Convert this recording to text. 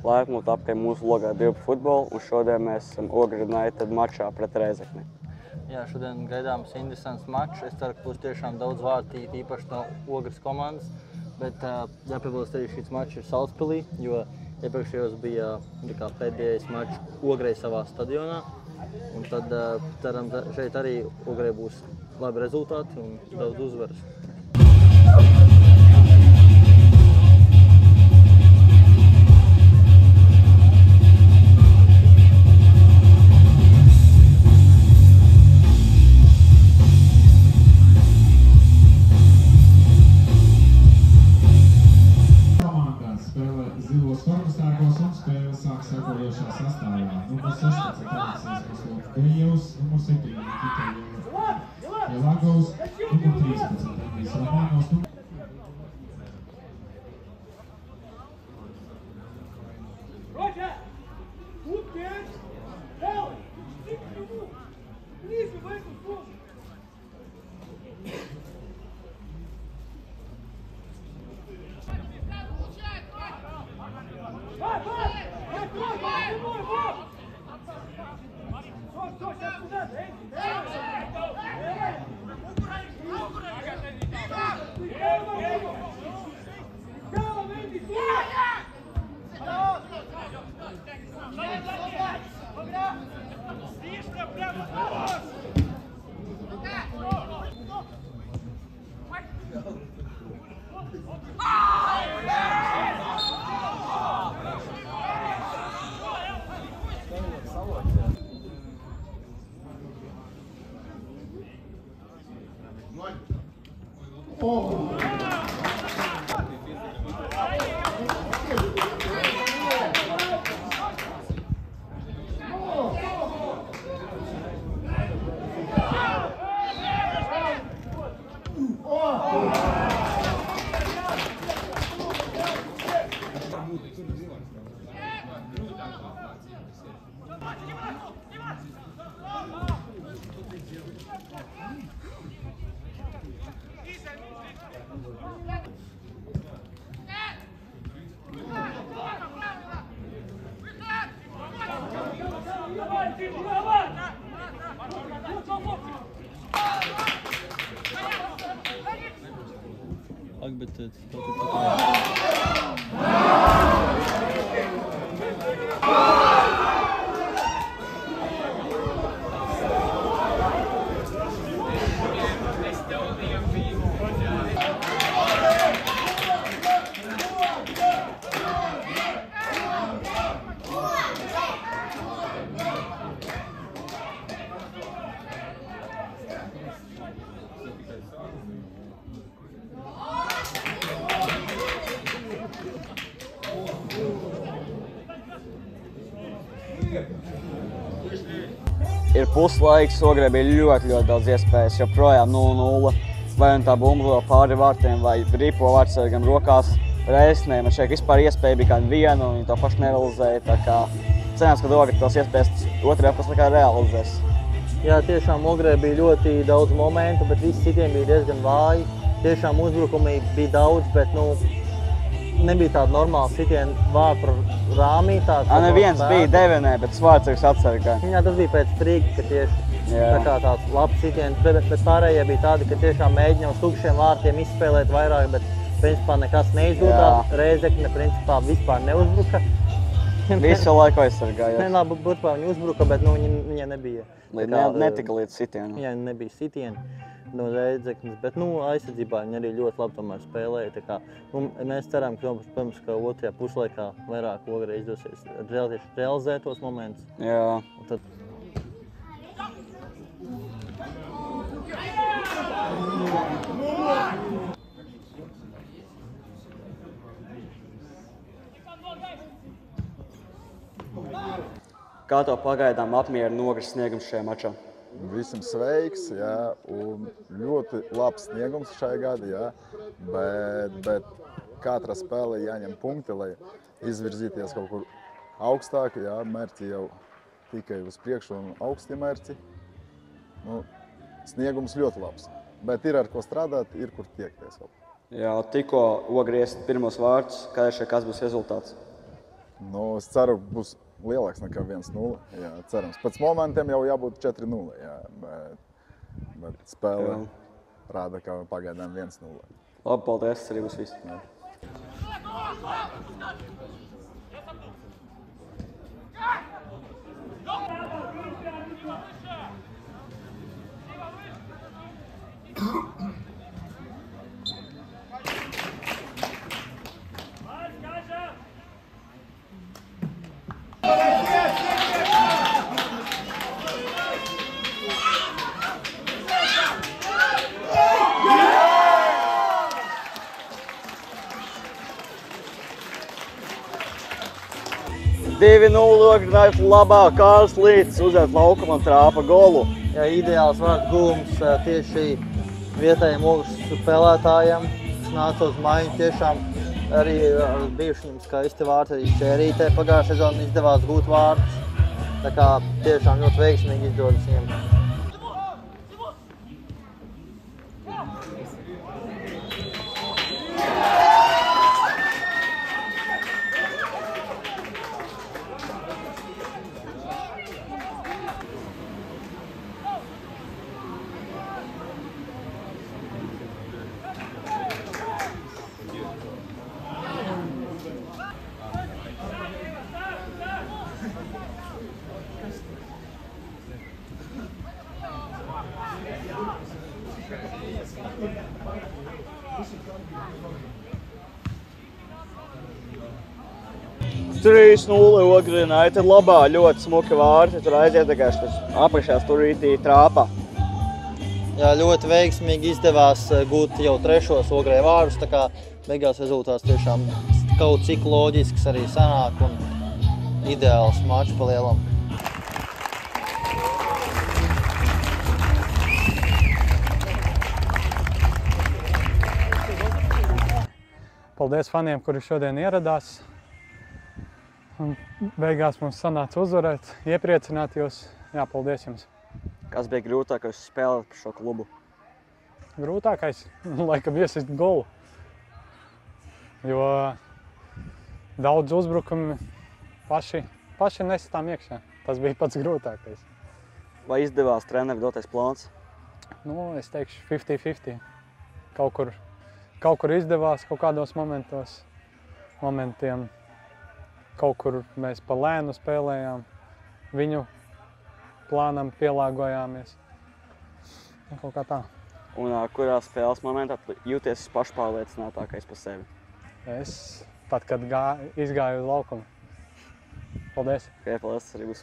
laipni būt apkārt mūsu logā 12 futbolu, un šodien mēs esam Ogres United mačā pret Rēzekni. Jā, šodien gaidāms interesants mačs. Es ceru, ka būs tiešām daudz vārtu, īpaši no Ogres komandas. Bet jāpiebilst arī šis mačs ir Salaspilī, jo iepriekšējos bija pēdējais mačs Ogrei savā stadionā. Un tad ceram, šeit arī Ogrei būs labi rezultāti un daudz uzvaras. Zilos formastārkos un spēle sāk sekojošā sastāvā. Numur 16 Aleksis Gejevs, numur 7 Nikita Jelagovs, numur 13 Andrijs Romanovs. Ir puslaiks, Ogrei bija ļoti daudz iespējas, joprojām 0-0. Vai un tā bumba pāri vārtiem, vai ripo vārtsargam rokās. Rēzeknei man šeit vispār iespēja bija kāda viena, un viņi to pašu nerealizēja. Tā kā cerams, ka Ogrei tos iespējas otrajā puslaikā realizēs. Jā, tiešām Ogrei bija ļoti daudz momentu, bet visi sitieni bija diezgan vāji. Tiešām uzbrukumi bija daudz, bet nebija tāda normāla sitiena vārtu rāmī. Neviens bija devenē, bet vārtsargs atsargāja. Jā, tas bija pēc strīga, ka tieši tā kā tāds labs sitiens, bet pārējie bija tādi, ka tiešām mēģināja uz tukšiem vārtiem izspēlēt vairāk, bet principā nekas neizdodās. Rēzekne principā vispār neuzbruka. Visu laiku aizsargāja. Labi, būtībā viņi uzbruka, bet viņai nebija. Netika līdz sitienu. Jā, nebija sitienu no Rēzeknes, bet aizsardzībā viņi arī ļoti labi tomēr spēlēja. Mēs ceram, ka otrajā puslaikā vairāk Ogrei izdosies realizēt tos momentus. Jā. Kā tev pagaidām apmierina Ogres sniegums šajā mačā? Visam sveiks, jā, un ļoti labs sniegums šajā gadā, jā, bet katra spēle jāņem punkti, lai izvirzīties kaut kur augstāk, jā, mērķi jau tikai uz priekšu un augsti mērķi. Sniegums ļoti labs, bet ir ar ko strādāt, ir kur tiekties vēl. Jā, tikko Ogres pirmos vārdus, kas būs rezultāts? Nu, es ceru, būs lielāks nekā 1-0. Jā, cerams. Pēc momentiem jau jābūt 4-0, jā, bet spēle rāda, ka pagaidām 1-0. Labi, paldies, tas arī būs viss. Jā. Divi 0 Ogres labā, Kārlis Līts uzēt laukumu un trāpa golu. Jā, ideāls vārds gūms tieši vietējiem Ogres spēlētājiem. Nāca uz maiņu tiešām arī bijuši viņam skaisti vārti, arī Šķērītē pagājušajā sezonā izdevās gūt vārtus. Tā kā tiešām ļoti veiksmīgi izdodas viņam. Trīs 0 Ogres United labā, ļoti smuki vārti, tur aiziet vienkārši apakšā stūrītī trāpa. Jā, ļoti veiksmīgi izdevās gūt jau trešos Ogrē vārdus, tā kā beigās rezultāts tiešām kaut cik loģisks arī sanāk un ideāls mačs pa lielam. Paldies faniem, kuri šodien ieradās. Un beigās mums sanāca uzvarēt, iepriecināt jūs. Jā, paldies jums. Kas bija grūtākais spēlēt par šo klubu? Grūtākais, laikam, iesist golu. Jo daudz uzbrukumi paši nesitām iekšā. Tas bija pats grūtākais. Vai izdevās treneru dotais plāns? Nu, es teikšu 50-50. Kaut kur izdevās, kaut kādos momentiem. Kaut kur mēs pa lēnu spēlējām, viņu plānam pielāgojāmies. Kaut kā tā. Un kurā spēles momentā jūties pašpārliecinātākais par sevi? Tad, kad izgāju uz laukumu. Paldies! Paldies, tas arī būs.